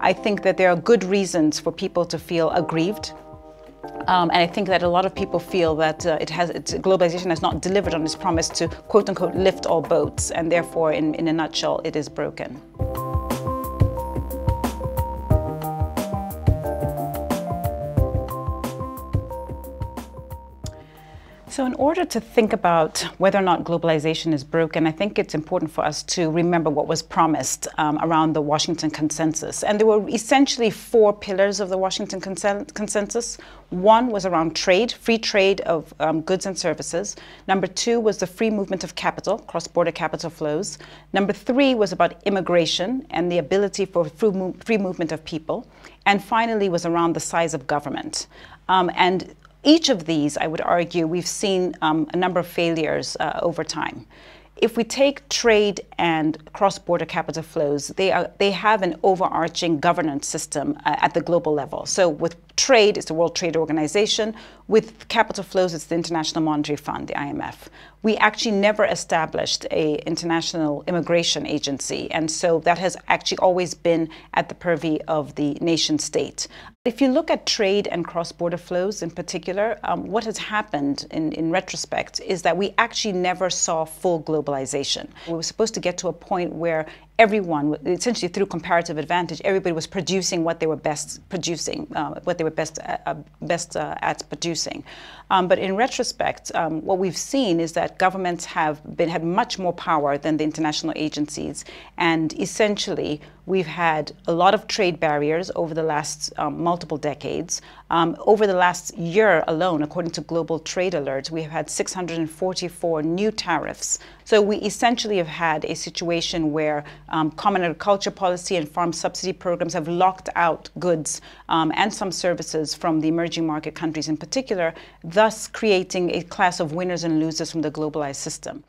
I think that there are good reasons for people to feel aggrieved. And I think that a lot of people feel that globalization has not delivered on its promise to, quote unquote, lift all boats, and therefore, in a nutshell, it is broken. So in order to think about whether or not globalization is broken, I think it's important for us to remember what was promised around the Washington Consensus. And there were essentially four pillars of the Washington Consensus. One was around trade, free trade of goods and services. Number two was the free movement of capital, cross-border capital flows. Number three was about immigration and the ability for free movement of people. And finally was around the size of government. And each of these, I would argue, we've seen a number of failures over time. If we take trade and cross-border capital flows, they have an overarching governance system at the global level. So with trade, it's the World Trade Organization. With capital flows, it's the International Monetary Fund, the IMF. We actually never established an international immigration agency, and so that has actually always been at the purview of the nation state. If you look at trade and cross-border flows in particular, what has happened in retrospect is that we actually never saw full globalization. We were supposed to get to a point where everyone, essentially through comparative advantage, everybody was producing what they were best producing, what they were best at producing. But in retrospect, what we've seen is that governments had much more power than the international agencies, and essentially we've had a lot of trade barriers over the last multiple decades. Over the last year alone, according to Global Trade Alert, we have had 644 new tariffs. So we essentially have had a situation where common agriculture policy and farm subsidy programs have locked out goods and some services from the emerging market countries in particular, thus creating a class of winners and losers from the globalized system.